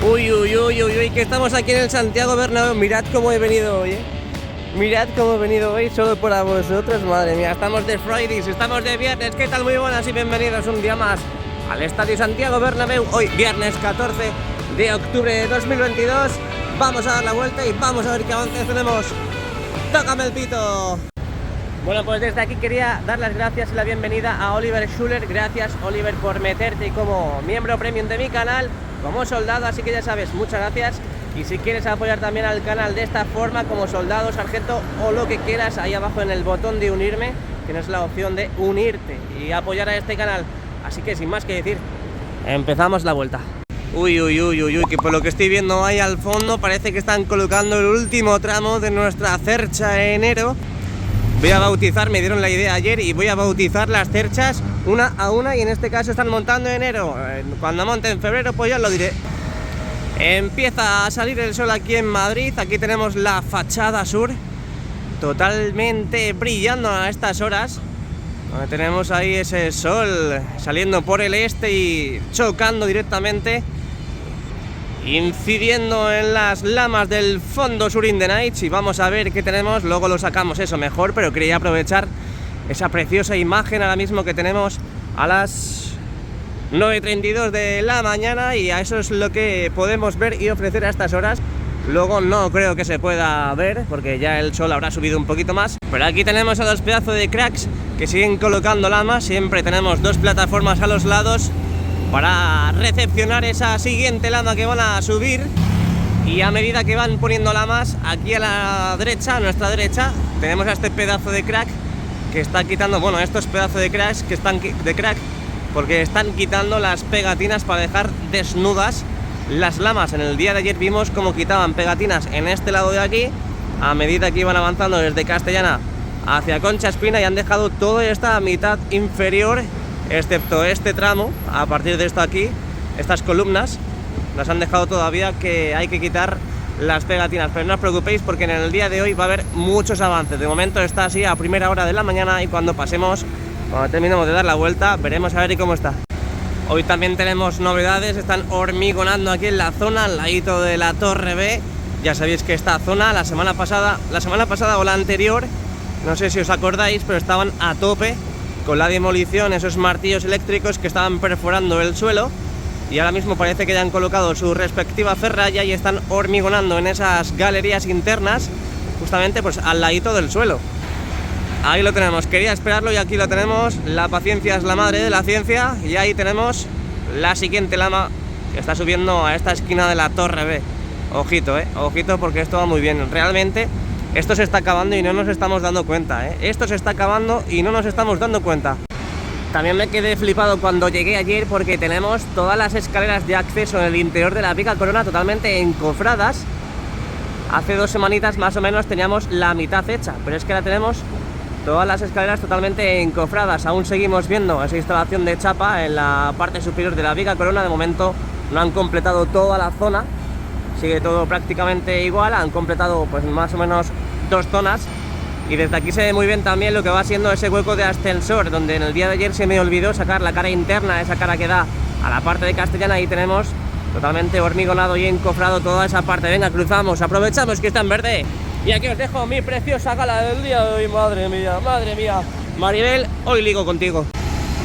Uy, uy, uy, uy, uy, que estamos aquí en el Santiago Bernabéu. Mirad cómo he venido hoy, Mirad cómo he venido hoy solo para vosotros, madre mía. Estamos de Fridays, estamos de viernes. ¿Qué tal? Muy buenas y bienvenidos un día más al Estadio Santiago Bernabéu. Hoy, viernes 14 de octubre de 2022. Vamos a dar la vuelta y vamos a ver qué avances tenemos. ¡Tócame el pito! Bueno, pues desde aquí quería dar las gracias y la bienvenida a Oliver Schuller. Gracias, Oliver, por meterte como miembro premium de mi canal, como soldado, así que ya sabes, muchas gracias. Y si quieres apoyar también al canal de esta forma, como soldado, sargento o lo que quieras, ahí abajo en el botón de unirme tienes la opción de unirte y apoyar a este canal. Así que sin más que decir, empezamos la vuelta. Uy, uy, uy, uy, uy, que por lo que estoy viendo ahí al fondo parece que están colocando el último tramo de nuestra cercha enero. Voy a bautizar, me dieron la idea ayer y voy a bautizar las cerchas una a una, y en este caso están montando en enero. Cuando monte en febrero pues ya lo diré. Empieza a salir el sol aquí en Madrid. Aquí tenemos la fachada sur totalmente brillando a estas horas. Tenemos ahí ese sol saliendo por el este y chocando directamente, incidiendo en las lamas del fondo sur in the night. Y vamos a ver qué tenemos, luego lo sacamos eso mejor, pero quería aprovechar esa preciosa imagen ahora mismo que tenemos a las 9:32 de la mañana, y a eso es lo que podemos ver y ofrecer a estas horas. Luego no creo que se pueda ver porque ya el sol habrá subido un poquito más, pero aquí tenemos a dos pedazos de cracks que siguen colocando lamas. Siempre tenemos dos plataformas a los lados para recepcionar esa siguiente lama que van a subir, y a medida que van poniendo lamas, aquí a la derecha, a nuestra derecha, tenemos a este pedazo de crack que está quitando, bueno, estos pedazos de cracks que están de crack porque están quitando las pegatinas para dejar desnudas las lamas. En el día de ayer vimos cómo quitaban pegatinas en este lado de aquí a medida que iban avanzando desde Castellana hacia Concha Espina, y han dejado toda esta mitad inferior, excepto este tramo. A partir de esto aquí, estas columnas las han dejado todavía, que hay que quitar las pegatinas, pero no os preocupéis porque en el día de hoy va a haber muchos avances. De momento está así a primera hora de la mañana, y cuando terminemos de dar la vuelta veremos a ver cómo está. Hoy también tenemos novedades. Están hormigonando aquí en la zona al ladito de la Torre B. Ya sabéis que esta zona la semana pasada o la anterior, no sé si os acordáis, pero estaban a tope con la demolición, esos martillos eléctricos que estaban perforando el suelo, y ahora mismo parece que ya han colocado su respectiva ferralla y están hormigonando en esas galerías internas, justamente pues al ladito del suelo. Ahí lo tenemos, quería esperarlo y aquí lo tenemos. La paciencia es la madre de la ciencia, y ahí tenemos la siguiente lama que está subiendo a esta esquina de la Torre B. Ojito, ojito, porque esto va muy bien. Realmente esto se está acabando y no nos estamos dando cuenta, Esto se está acabando y no nos estamos dando cuenta. También me quedé flipado cuando llegué ayer porque tenemos todas las escaleras de acceso en el interior de la Pica Corona totalmente encofradas. Hace 2 semanitas más o menos teníamos la mitad hecha, pero es que ahora tenemos todas las escaleras totalmente encofradas. Aún seguimos viendo esa instalación de chapa en la parte superior de la Pica Corona. De momento no han completado toda la zona, sigue todo prácticamente igual. Han completado pues más o menos 2 zonas, y desde aquí se ve muy bien también lo que va siendo ese hueco de ascensor, donde en el día de ayer se me olvidó sacar la cara interna, esa cara que da a la parte de Castellana. Ahí tenemos totalmente hormigonado y encofrado toda esa parte. Venga, cruzamos, aprovechamos que está en verde. Y aquí os dejo mi preciosa gala del día de hoy. Madre mía, madre mía. Maribel, hoy ligo contigo.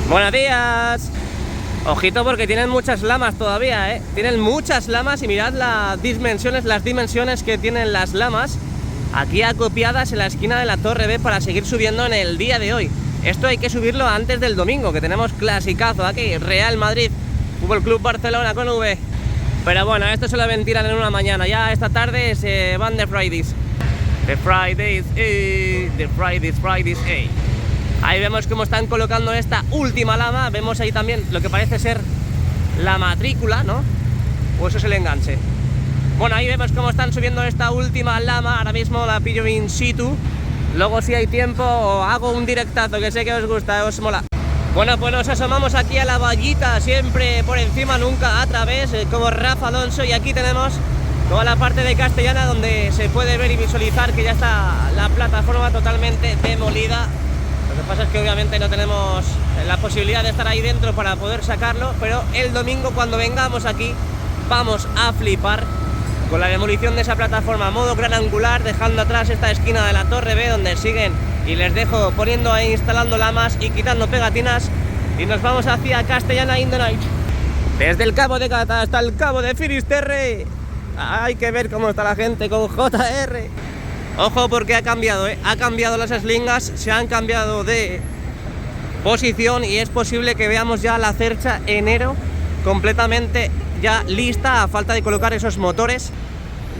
Buenos días. Ojito porque tienen muchas lamas todavía, Tienen muchas lamas, y mirad las dimensiones que tienen las lamas aquí acopiadas en la esquina de la Torre B para seguir subiendo en el día de hoy. Esto hay que subirlo antes del domingo, que tenemos clasicazo aquí, Real Madrid, Fútbol Club Barcelona con V. Pero bueno, esto se lo ventilan en una mañana. Ya esta tarde se van de Fridays. The Fridays, Ahí vemos cómo están colocando esta última lama. Vemos ahí también lo que parece ser la matrícula, ¿no? O eso es el enganche. Bueno, ahí vemos cómo están subiendo esta última lama. Ahora mismo la pillo in situ. Luego, si hay tiempo, hago un directazo, que sé que os gusta, os mola. Bueno, pues nos asomamos aquí a la vallita, siempre por encima, nunca a través, como Rafa Alonso. Y aquí tenemos toda la parte de Castellana, donde se puede ver y visualizar que ya está la plataforma totalmente demolida. Lo que pasa es que obviamente no tenemos la posibilidad de estar ahí dentro para poder sacarlo, pero el domingo, cuando vengamos aquí, vamos a flipar con la demolición de esa plataforma a modo gran angular, dejando atrás esta esquina de la Torre B donde siguen, y les dejo poniendo ahí, instalando lamas y quitando pegatinas, y nos vamos hacia Castellana in the Night. Desde el Cabo de Gata hasta el Cabo de Finisterre. Hay que ver cómo está la gente con JR. Ojo porque ha cambiado, ha cambiado las eslingas, se han cambiado de posición y es posible que veamos ya la Cercha Enero completamente ya lista, a falta de colocar esos motores.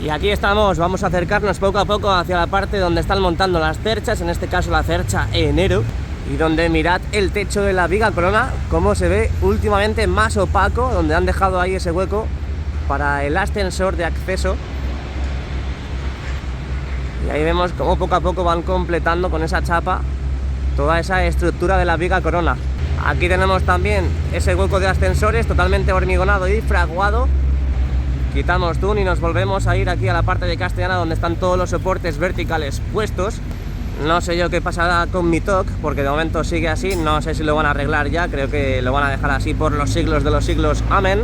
Y aquí estamos, vamos a acercarnos poco a poco hacia la parte donde están montando las cerchas, en este caso la Cercha Enero, y donde mirad el techo de la Viga Corona, cómo se ve últimamente más opaco, donde han dejado ahí ese hueco para el ascensor de acceso. Y ahí vemos cómo poco a poco van completando con esa chapa toda esa estructura de la Viga Corona. Aquí tenemos también ese hueco de ascensores totalmente hormigonado y fraguado. Quitamos tun y nos volvemos a ir aquí a la parte de Castellana donde están todos los soportes verticales puestos. No sé yo qué pasará con mi TOC, porque de momento sigue así, no sé si lo van a arreglar ya, creo que lo van a dejar así por los siglos de los siglos, amén.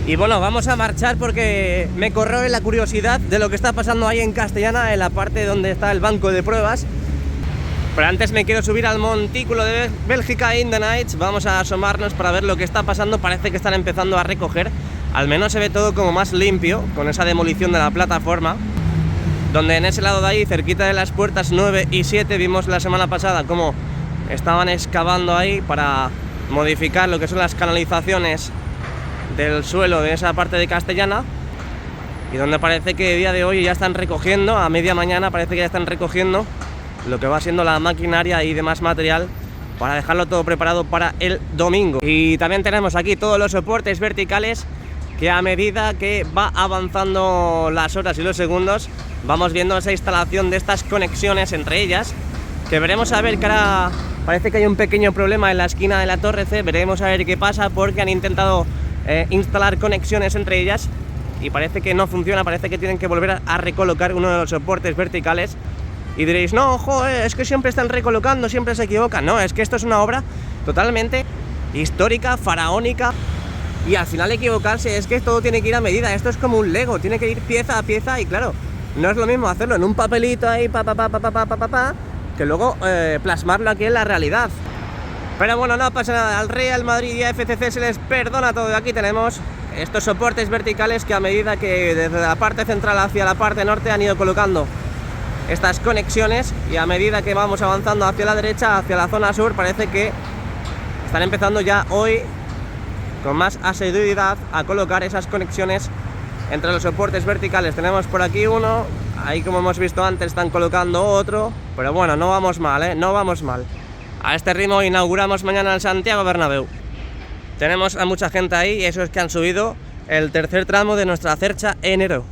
Y bueno, vamos a marchar porque me corroe la curiosidad de lo que está pasando ahí en Castellana, en la parte donde está el banco de pruebas. Pero antes me quiero subir al montículo de Bélgica in the Nights. Vamos a asomarnos para ver lo que está pasando. Parece que están empezando a recoger, al menos se ve todo como más limpio con esa demolición de la plataforma, donde en ese lado de ahí, cerquita de las puertas 9 y 7, vimos la semana pasada cómo estaban excavando ahí para modificar lo que son las canalizaciones del suelo de esa parte de Castellana, y donde parece que a día de hoy ya están recogiendo, a media mañana parece que ya están recogiendo lo que va siendo la maquinaria y demás material para dejarlo todo preparado para el domingo. Y también tenemos aquí todos los soportes verticales que a medida que va avanzando las horas y los segundos vamos viendo esa instalación de estas conexiones entre ellas, que veremos a ver que ahora parece que hay un pequeño problema en la esquina de la Torre C. Veremos a ver qué pasa porque han intentado instalar conexiones entre ellas y parece que no funciona, parece que tienen que volver a recolocar uno de los soportes verticales. Y diréis, no, ojo, es que siempre están recolocando, siempre se equivocan. No, es que esto es una obra totalmente histórica, faraónica, y al final equivocarse es que todo tiene que ir a medida. Esto es como un Lego, tiene que ir pieza a pieza, y claro, no es lo mismo hacerlo en un papelito ahí, que luego plasmarlo aquí en la realidad. Pero bueno, no pasa nada, al Real Madrid y a FCC se les perdona todo. Aquí tenemos estos soportes verticales que a medida que desde la parte central hacia la parte norte han ido colocando estas conexiones, y a medida que vamos avanzando hacia la derecha, hacia la zona sur, parece que están empezando ya hoy con más asiduidad a colocar esas conexiones entre los soportes verticales. Tenemos por aquí uno, ahí como hemos visto antes están colocando otro, pero bueno, no vamos mal, no vamos mal. A este ritmo inauguramos mañana el Santiago Bernabéu. Tenemos a mucha gente ahí, y eso es que han subido el tercer tramo de nuestra Cercha Enero.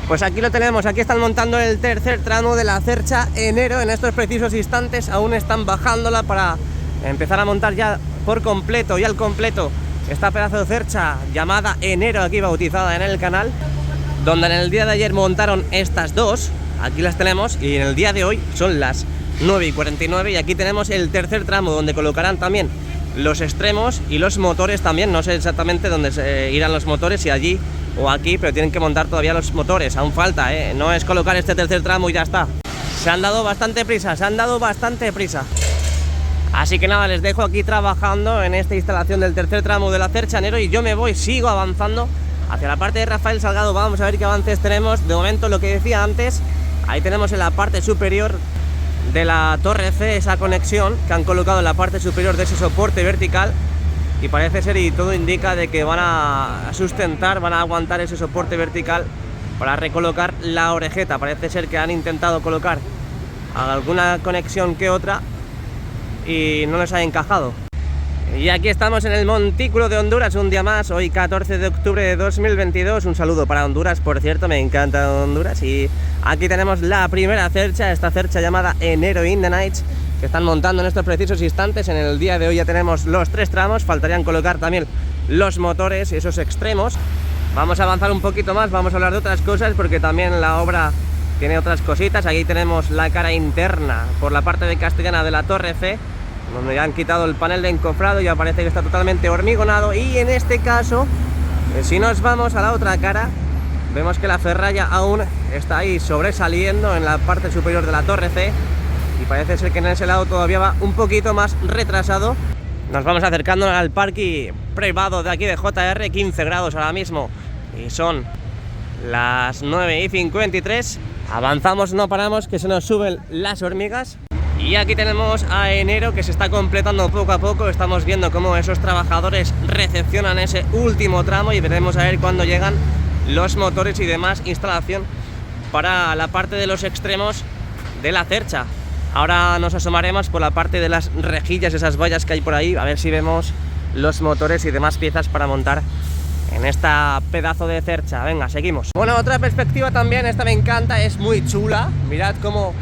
Pues aquí lo tenemos, aquí están montando el tercer tramo de la Cercha Enero. En estos precisos instantes aún están bajándola para empezar a montar ya por completo y al completo esta pedazo de cercha llamada Enero, aquí bautizada en el canal, donde en el día de ayer montaron estas dos. Aquí las tenemos, y en el día de hoy son las 9:49 y aquí tenemos el tercer tramo donde colocarán también los extremos y los motores también. No sé exactamente dónde se irán los motores, si allí o aquí, pero tienen que montar todavía los motores, aún falta, no es colocar este tercer tramo y ya está. Se han dado bastante prisa, Así que nada, les dejo aquí trabajando en esta instalación del tercer tramo de la Cercha Enero, y yo me voy, sigo avanzando hacia la parte de Rafael Salgado. Vamos a ver qué avances tenemos. De momento, lo que decía antes, ahí tenemos en la parte superior de la Torre C esa conexión que han colocado en la parte superior de ese soporte vertical, y parece ser, y todo indica, de que van a sustentar, van a aguantar ese soporte vertical para recolocar la orejeta. Parece ser que han intentado colocar alguna conexión que otra y no les ha encajado. Y aquí estamos en el montículo de Honduras un día más, hoy 14 de octubre de 2022. Un saludo para Honduras, por cierto, me encanta Honduras. Y aquí tenemos la primera cercha, esta cercha llamada Enero in the Nights, que están montando en estos precisos instantes. En el día de hoy ya tenemos los tres tramos, faltarían colocar también los motores y esos extremos. Vamos a avanzar un poquito más, vamos a hablar de otras cosas porque también la obra tiene otras cositas. Aquí tenemos la cara interna por la parte de Castellana de la Torre C, donde ya han quitado el panel de encofrado, ya parece que está totalmente hormigonado, y en este caso Si nos vamos a la otra cara, vemos que la ferralla aún está ahí sobresaliendo en la parte superior de la torre C y parece ser que en ese lado todavía va un poquito más retrasado. Nos vamos acercando al parking privado de aquí de JR, 15 grados ahora mismo y son las 9:53. Avanzamos, no paramos, que se nos suben las hormigas. Y aquí tenemos a enero, que se está completando poco a poco. Estamos viendo cómo esos trabajadores recepcionan ese último tramo y veremos a ver cuándo llegan los motores y demás instalación para la parte de los extremos de la cercha. Ahora nos asomaremos por la parte de las rejillas, esas vallas que hay por ahí, a ver si vemos los motores y demás piezas para montar en esta pedazo de cercha. Venga, seguimos. Bueno, otra perspectiva también, esta me encanta, es muy chula. Mirad cómo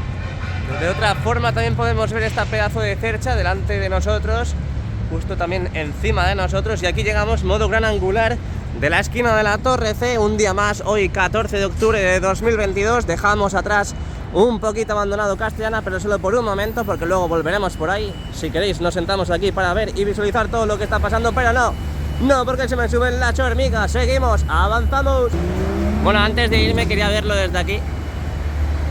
de otra forma también podemos ver esta pedazo de cercha delante de nosotros, justo también encima de nosotros. Y aquí llegamos modo gran angular de la esquina de la Torre C, un día más, hoy 14 de octubre de 2022. Dejamos atrás un poquito abandonado Castellana, pero solo por un momento, porque luego volveremos por ahí. Si queréis nos sentamos aquí para ver y visualizar todo lo que está pasando, pero no, porque se me suben las hormigas. Seguimos, avanzamos. Bueno, antes de irme quería verlo desde aquí,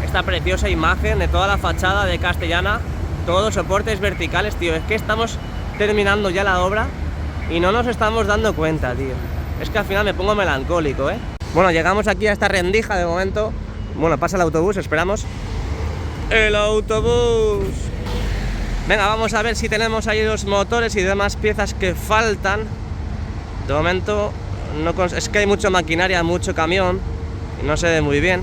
esta preciosa imagen de toda la fachada de Castellana, todos los soportes verticales, tío. Es que estamos terminando ya la obra y no nos estamos dando cuenta, tío. Es que al final me pongo melancólico, Bueno, llegamos aquí a esta rendija de momento. Bueno, pasa el autobús, esperamos. ¡El autobús! Venga, vamos a ver si tenemos ahí los motores y demás piezas que faltan. De momento, es que hay mucha maquinaria, mucho camión y no se ve muy bien.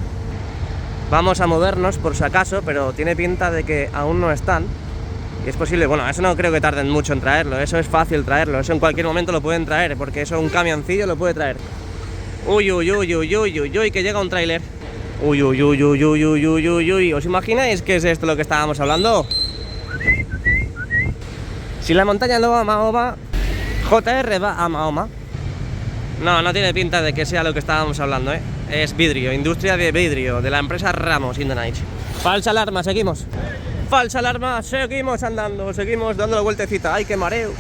Vamos a movernos por si acaso, pero tiene pinta de que aún no están. Y es posible, bueno, eso no creo que tarden mucho en traerlo, eso es fácil traerlo, eso en cualquier momento lo pueden traer, porque eso un camioncillo lo puede traer. Uy, que llega un tráiler. Uy, ¿os imagináis qué es esto lo que estábamos hablando? Si la montaña no va a Mahoma, JR va a Mahoma. No tiene pinta de que sea lo que estábamos hablando, Es vidrio, industria de vidrio, de la empresa Ramos in the Night. Falsa alarma, seguimos. Falsa alarma, seguimos andando, seguimos dando la vueltecita. ¡Ay, qué mareos!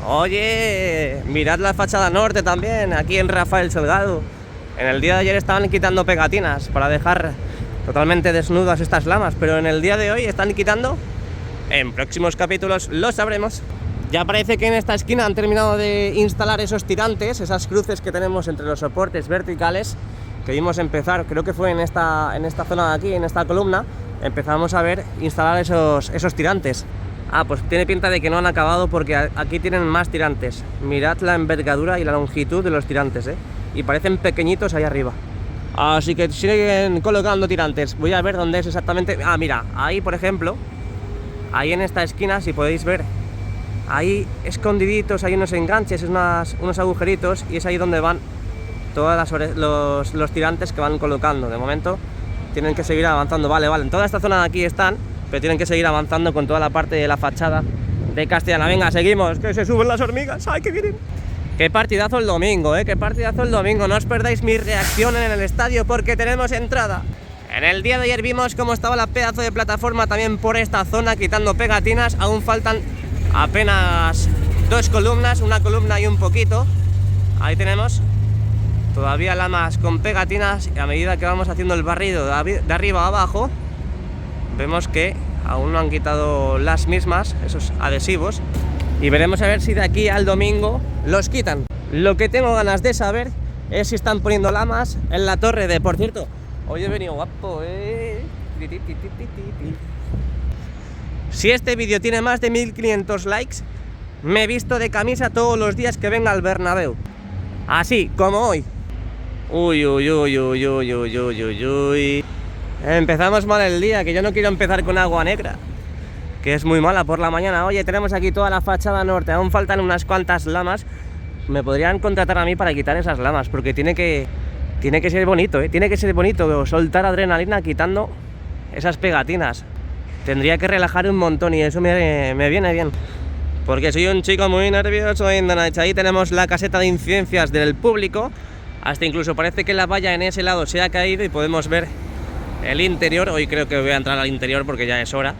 Oye, mirad la fachada norte también, aquí en Rafael Salgado. En el día de ayer estaban quitando pegatinas para dejar totalmente desnudas estas lamas, pero en el día de hoy están quitando. En próximos capítulos lo sabremos. Ya parece que en esta esquina han terminado de instalar esos tirantes, esas cruces que tenemos entre los soportes verticales que vimos empezar, creo que fue en esta zona de aquí, en esta columna, empezamos a ver instalar esos tirantes. Pues tiene pinta de que no han acabado porque aquí tienen más tirantes. Mirad la envergadura y la longitud de los tirantes, y parecen pequeñitos ahí arriba. Así que siguen colocando tirantes. Voy a ver dónde es exactamente. Mira, ahí por ejemplo, ahí en esta esquina, si podéis ver, ahí escondiditos hay unos enganches, unos agujeritos, y es ahí donde van todos los tirantes que van colocando. De momento tienen que seguir avanzando. Vale, en toda esta zona de aquí están, pero tienen que seguir avanzando con toda la parte de la fachada de Castellana. Venga, seguimos, que se suben las hormigas. ¡Ay, qué bien! Qué partidazo el domingo, qué partidazo el domingo. No os perdáis mi reacción en el estadio porque tenemos entrada. En el día de ayer vimos cómo estaba la pedazo de plataforma también por esta zona, quitando pegatinas. Aún faltan apenas 2 columnas, una columna y un poquito. Ahí tenemos todavía lamas con pegatinas, y a medida que vamos haciendo el barrido de arriba a abajo, vemos que aún no han quitado las mismas, esos adhesivos, y veremos a ver si de aquí al domingo los quitan. Lo que tengo ganas de saber es si están poniendo lamas en la torre de, por cierto, hoy he venido guapo, Si este vídeo tiene más de 1500 likes, me he visto de camisa todos los días que venga al Bernabéu. Así, como hoy. Uy. Empezamos mal el día, que yo no quiero empezar con agua negra, que es muy mala por la mañana. Oye, tenemos aquí toda la fachada norte, aún faltan unas cuantas lamas. Me podrían contratar a mí para quitar esas lamas, porque tiene que ser bonito, tiene que ser bonito soltar adrenalina quitando esas pegatinas. Tendría que relajar un montón y eso me viene bien, porque soy un chico muy nervioso. Ahí tenemos la caseta de incidencias del público. Hasta incluso parece que la valla en ese lado se ha caído y podemos ver el interior. Hoy creo que voy a entrar al interior porque ya es hora,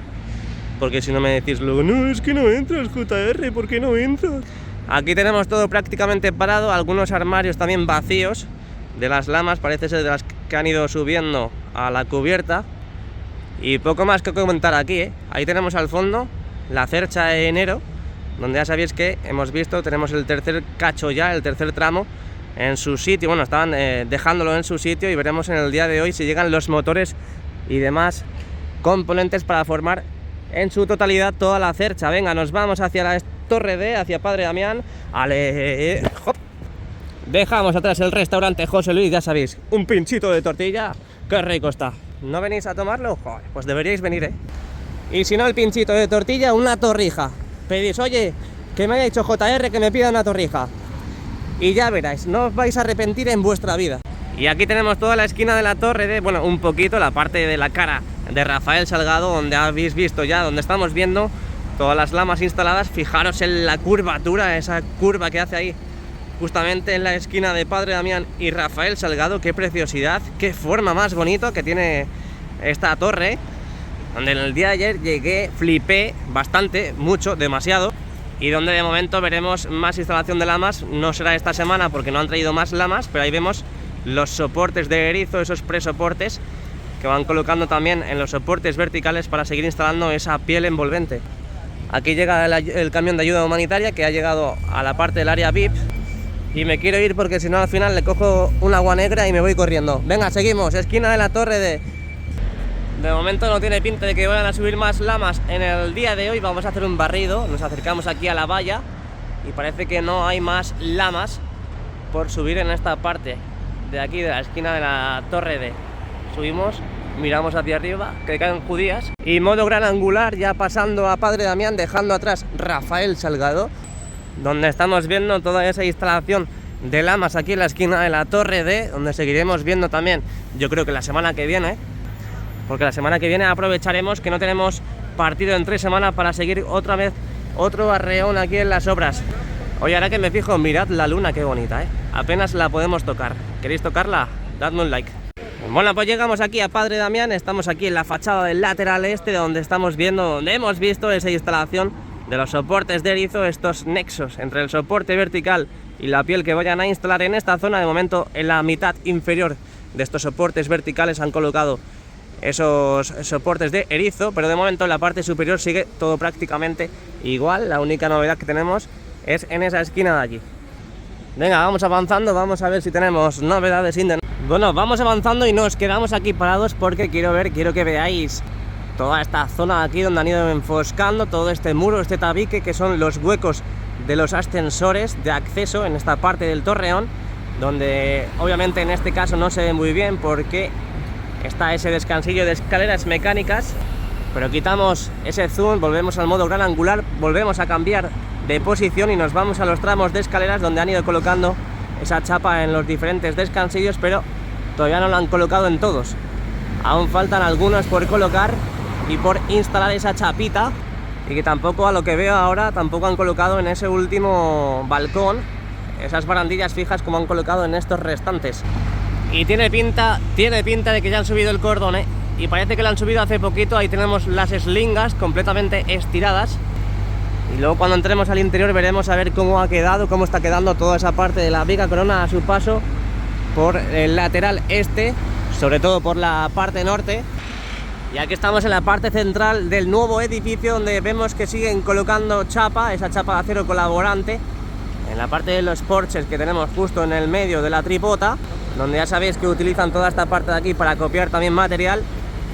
porque si no me decís luego, no, es que no entras, JR, ¿por qué no entras? Aquí tenemos todo prácticamente parado, algunos armarios también vacíos de las lamas, parece ser de las que han ido subiendo a la cubierta. Y poco más que comentar aquí, ¿eh? Ahí tenemos al fondo la cercha de enero, donde ya sabéis que hemos visto, tenemos el tercer cacho ya, el tercer tramo en su sitio. Bueno, estaban dejándolo en su sitio y veremos en el día de hoy si llegan los motores y demás componentes para formar en su totalidad toda la cercha. Venga, nos vamos hacia la Torre D, hacia Padre Damián. Ale, hop. Dejamos atrás el restaurante José Luis, ya sabéis, un pinchito de tortilla, qué rico está. ¿No venís a tomarlo? Joder, pues deberíais venir, ¿eh? Y si no el pinchito de tortilla, una torrija. Pedís, oye, que me haya dicho JR que me pida una torrija. Y ya veráis, no os vais a arrepentir en vuestra vida. Y aquí tenemos toda la esquina de la Torre D, bueno, un poquito la parte de la cara de Rafael Salgado, donde habéis visto ya, donde estamos viendo todas las lamas instaladas. Fijaros en la curvatura, esa curva que hace ahí, justamente en la esquina de Padre Damián y Rafael Salgado. Qué preciosidad, qué forma más bonita que tiene esta torre, donde en el día de ayer llegué, flipé bastante, mucho, demasiado, y donde de momento veremos más instalación de lamas. No será esta semana porque no han traído más lamas, pero ahí vemos los soportes de erizo, esos presoportes que van colocando también en los soportes verticales para seguir instalando esa piel envolvente. Aquí llega el camión de ayuda humanitaria que ha llegado a la parte del área VIP. Y me quiero ir porque si no al final le cojo un agua negra y me voy corriendo. Venga, seguimos, esquina de la Torre D. De momento no tiene pinta de que vayan a subir más lamas en el día de hoy. Vamos a hacer un barrido, nos acercamos aquí a la valla y parece que no hay más lamas por subir en esta parte de aquí, de la esquina de la Torre D. Subimos, miramos hacia arriba, que caen judías. Y modo gran angular, ya pasando a Padre Damián, dejando atrás Rafael Salgado, donde estamos viendo toda esa instalación de lamas aquí en la esquina de la Torre D, donde seguiremos viendo también, yo creo que la semana que viene, porque la semana que viene aprovecharemos que no tenemos partido en 3 semanas para seguir otra vez otro arreón aquí en las obras. Oye, ahora que me fijo, mirad la luna, qué bonita, ¿eh? Apenas la podemos tocar. ¿Queréis tocarla? Dadme un like. Bueno, pues llegamos aquí a Padre Damián, estamos aquí en la fachada del lateral este, donde estamos viendo, donde hemos visto esa instalación de los soportes de erizo, estos nexos entre el soporte vertical y la piel que vayan a instalar en esta zona. De momento, en la mitad inferior de estos soportes verticales han colocado esos soportes de erizo, pero de momento en la parte superior sigue todo prácticamente igual. La única novedad que tenemos es en esa esquina de allí. Venga, vamos avanzando, vamos a ver si tenemos novedades. Bueno, vamos avanzando y nos quedamos aquí parados porque quiero que veáis toda esta zona de aquí donde han ido enfoscando todo este muro, este tabique, que son los huecos de los ascensores de acceso en esta parte del torreón, donde obviamente en este caso no se ve muy bien porque está ese descansillo de escaleras mecánicas, pero quitamos ese zoom, volvemos al modo gran angular, volvemos a cambiar de posición y nos vamos a los tramos de escaleras donde han ido colocando esa chapa en los diferentes descansillos, pero todavía no lo han colocado en todos. Aún faltan algunos por colocar y por instalar esa chapita, y que tampoco, a lo que veo ahora, tampoco han colocado en ese último balcón esas barandillas fijas como han colocado en estos restantes. Y tiene pinta de que ya han subido el cordón, ¿eh? Y parece que lo han subido hace poquito. Ahí tenemos las eslingas completamente estiradas. Y luego cuando entremos al interior veremos a ver cómo ha quedado, cómo está quedando toda esa parte de la viga corona a su paso por el lateral este, sobre todo por la parte norte. Y aquí estamos en la parte central del nuevo edificio, donde vemos que siguen colocando chapa, esa chapa de acero colaborante, en la parte de los porches que tenemos justo en el medio de la tripota, donde ya sabéis que utilizan toda esta parte de aquí para copiar también material.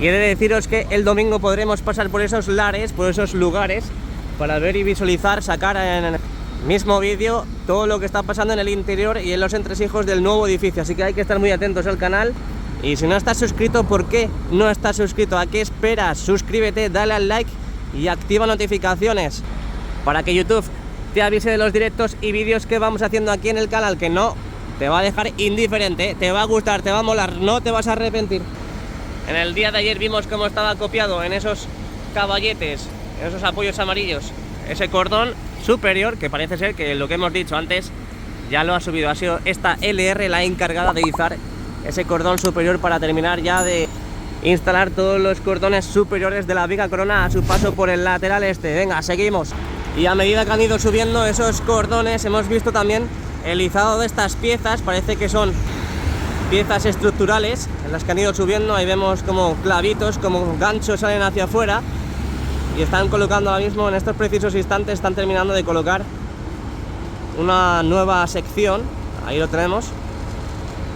Y he de deciros que el domingo podremos pasar por esos lares, por esos lugares, para ver y visualizar, sacar en el mismo vídeo todo lo que está pasando en el interior y en los entresijos del nuevo edificio. Así que hay que estar muy atentos al canal. Y si no estás suscrito, ¿por qué no estás suscrito? ¿A qué esperas? Suscríbete, dale al like y activa notificaciones para que YouTube te avise de los directos y vídeos que vamos haciendo aquí en el canal, que no te va a dejar indiferente, ¿eh? Te va a gustar, te va a molar, no te vas a arrepentir. En el día de ayer vimos cómo estaba copiado en esos caballetes, en esos apoyos amarillos, ese cordón superior, que parece ser que lo que hemos dicho antes ya lo ha subido. Ha sido esta LR la encargada de izar ese cordón superior para terminar ya de instalar todos los cordones superiores de la viga corona a su paso por el lateral este. Venga, seguimos. Y a medida que han ido subiendo esos cordones, hemos visto también el izado de estas piezas. Parece que son piezas estructurales en las que han ido subiendo. Ahí vemos como clavitos, como ganchos salen hacia afuera. Y están colocando ahora mismo, en estos precisos instantes, están terminando de colocar una nueva sección. Ahí lo tenemos.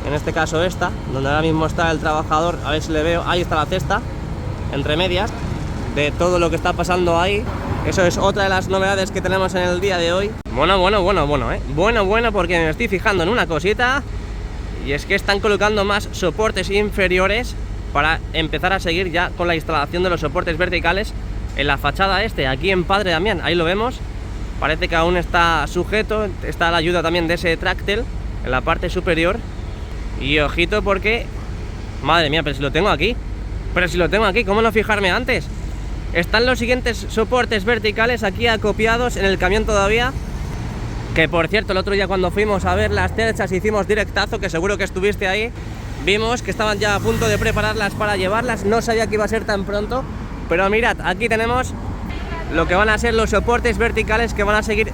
En este caso esta, donde ahora mismo está el trabajador. A ver si le veo. Ahí está la cesta, entre medias, de todo lo que está pasando ahí. Eso es otra de las novedades que tenemos en el día de hoy. Bueno, porque me estoy fijando en una cosita. Y es que están colocando más soportes inferiores para empezar a seguir ya con la instalación de los soportes verticales en la fachada aquí en Padre Damián. Ahí lo vemos. Parece que aún está sujeto. Está la ayuda también de ese tráctil en la parte superior. Y ojito porque... Madre mía, pero si lo tengo aquí. ¿Cómo no fijarme antes? Están los siguientes soportes verticales aquí acopiados en el camión todavía. Que por cierto, el otro día cuando fuimos a ver las terchas hicimos directazo, que seguro que estuviste ahí. Vimos que estaban ya a punto de prepararlas para llevarlas. No sabía que iba a ser tan pronto. Pero mirad, aquí tenemos lo que van a ser los soportes verticales que van a seguir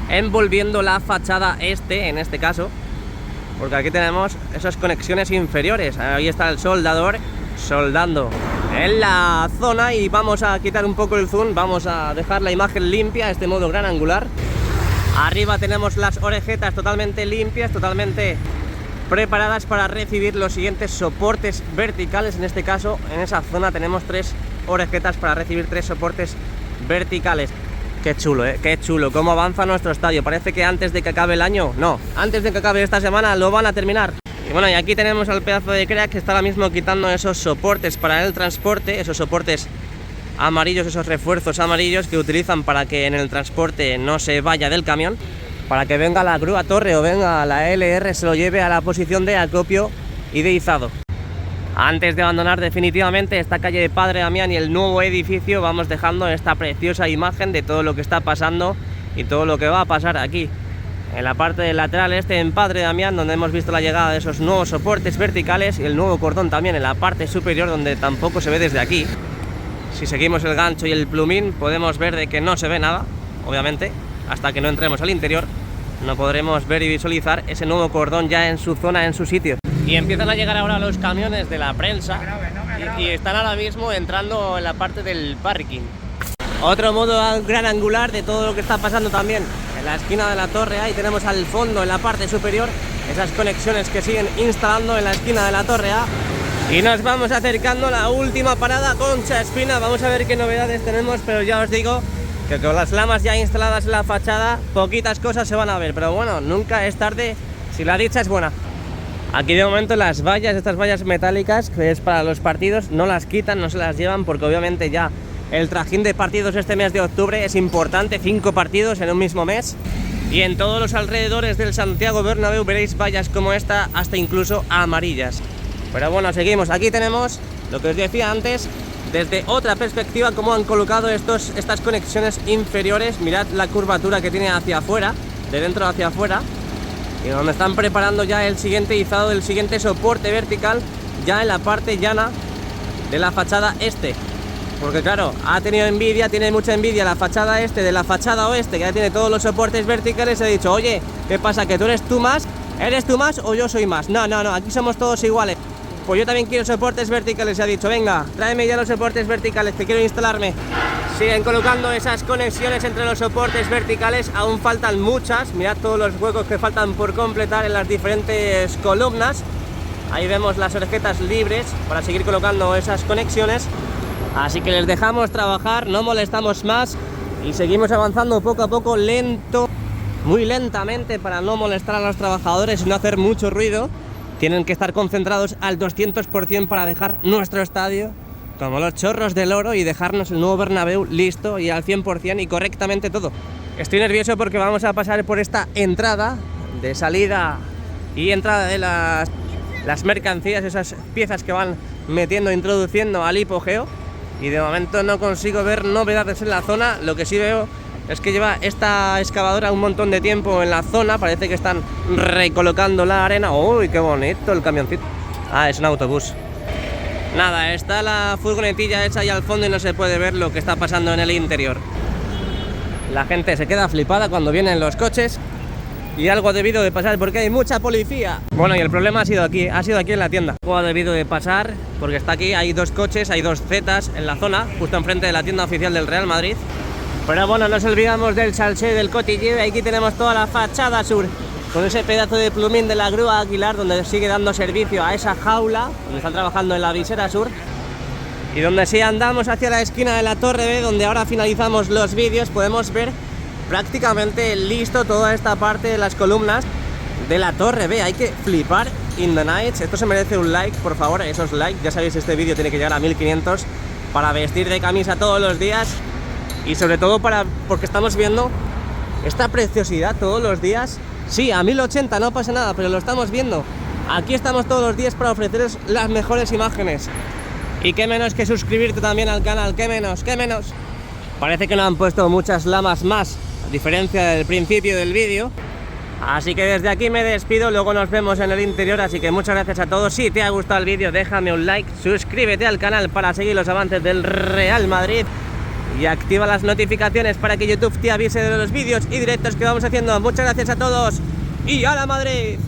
envolviendo la fachada en este caso. Porque aquí tenemos esas conexiones inferiores. Ahí está el soldador soldando en la zona. Y vamos a quitar un poco el zoom. Vamos a dejar la imagen limpia, este modo gran angular. Arriba tenemos las orejetas totalmente limpias, totalmente preparadas para recibir los siguientes soportes verticales. En este caso, en esa zona tenemos 3 orejetas para recibir 3 soportes verticales. Qué chulo, qué chulo, cómo avanza nuestro estadio. Parece que antes de que acabe el año, no, antes de que acabe esta semana lo van a terminar. Y bueno, y aquí tenemos al pedazo de crack que está ahora mismo quitando esos soportes para el transporte, esos soportes amarillos, esos refuerzos amarillos que utilizan para que en el transporte no se vaya del camión, para que venga la grúa torre o venga la LR, se lo lleve a la posición de acopio y de izado. Antes de abandonar definitivamente esta calle de Padre Damián y el nuevo edificio, vamos dejando esta preciosa imagen de todo lo que está pasando y todo lo que va a pasar aquí en la parte del lateral en Padre Damián, donde hemos visto la llegada de esos nuevos soportes verticales y el nuevo cordón también en la parte superior, donde tampoco se ve desde aquí. Si seguimos el gancho y el plumín podemos ver de que no se ve nada, obviamente, hasta que no entremos al interior no podremos ver y visualizar ese nuevo cordón ya en su zona, en su sitio. Y empiezan a llegar ahora los camiones de la prensa y están ahora mismo entrando en la parte del parking. Otro modo gran angular de todo lo que está pasando también en la esquina de la torre. Ahí tenemos al fondo, en la parte superior, esas conexiones que siguen instalando en la esquina de la torre A. Y nos vamos acercando a la última parada, Concha Espina. Vamos a ver qué novedades tenemos, pero ya os digo que con las lamas ya instaladas en la fachada, poquitas cosas se van a ver. Pero bueno, nunca es tarde si la dicha es buena. Aquí de momento las vallas, estas vallas metálicas, que es para los partidos, no las quitan, no se las llevan, porque obviamente ya el trajín de partidos este mes de octubre es importante, 5 partidos en un mismo mes. Y en todos los alrededores del Santiago Bernabéu veréis vallas como esta, hasta incluso amarillas. Pero bueno, seguimos. Aquí tenemos lo que os decía antes, desde otra perspectiva, cómo han colocado estas conexiones inferiores. Mirad la curvatura que tiene hacia afuera, de dentro hacia afuera, y donde están preparando ya el siguiente izado del siguiente soporte vertical, ya en la parte llana de la fachada Porque claro, ha tenido envidia, tiene mucha envidia la fachada de la fachada oeste, que ya tiene todos los soportes verticales. He dicho, oye, ¿qué pasa? ¿Que tú eres tú más? ¿Eres tú más o yo soy más? No, aquí somos todos iguales. Pues yo también quiero soportes verticales. Se ha dicho, venga, tráeme ya los soportes verticales, que quiero instalarme. Siguen colocando esas conexiones entre los soportes verticales. Aún faltan muchas. Mirad todos los huecos que faltan por completar en las diferentes columnas. Ahí vemos las orejetas libres para seguir colocando esas conexiones. Así que les dejamos trabajar, no molestamos más y seguimos avanzando poco a poco, lento, muy lentamente, para no molestar a los trabajadores y no hacer mucho ruido. Tienen que estar concentrados al 200% para dejar nuestro estadio como los chorros del oro y dejarnos el nuevo Bernabéu listo y al 100% y correctamente todo. Estoy nervioso porque vamos a pasar por esta entrada de salida y entrada de las mercancías, esas piezas que van metiendo, introduciendo al hipogeo. Y de momento no consigo ver novedades en la zona. Lo que sí veo es que lleva esta excavadora un montón de tiempo en la zona. Parece que están recolocando la arena. ¡Uy, qué bonito el camioncito! Ah, es un autobús. Nada, está la furgonetilla hecha ahí al fondo y no se puede ver lo que está pasando en el interior. La gente se queda flipada cuando vienen los coches. Y algo ha debido de pasar porque hay mucha policía. Bueno, y el problema ha sido aquí en la tienda. Algo ha debido de pasar porque está aquí, hay dos coches, hay dos Zetas en la zona, justo enfrente de la tienda oficial del Real Madrid. Pero bueno, no nos olvidamos del salseo del cotilleo. Aquí tenemos toda la fachada sur, con ese pedazo de plumín de la grúa Aguilar, donde sigue dando servicio a esa jaula, donde están trabajando en la visera sur. Y donde si andamos hacia la esquina de la Torre B, donde ahora finalizamos los vídeos, podemos ver prácticamente listo toda esta parte de las columnas de la Torre B. Hay que flipar in the night. Esto se merece un like, por favor, esos likes. Ya sabéis, este vídeo tiene que llegar a 1500 para vestir de camisa todos los días. Y sobre todo porque estamos viendo esta preciosidad todos los días. Sí, a 1080 no pasa nada, pero lo estamos viendo. Aquí estamos todos los días para ofreceros las mejores imágenes. Y qué menos que suscribirte también al canal, qué menos. Parece que no han puesto muchas lamas más, a diferencia del principio del vídeo. Así que desde aquí me despido, luego nos vemos en el interior, así que muchas gracias a todos. Si te ha gustado el vídeo, déjame un like, suscríbete al canal para seguir los avances del Real Madrid y activa las notificaciones para que YouTube te avise de los vídeos y directos que vamos haciendo. Muchas gracias a todos y ¡a la Madrid!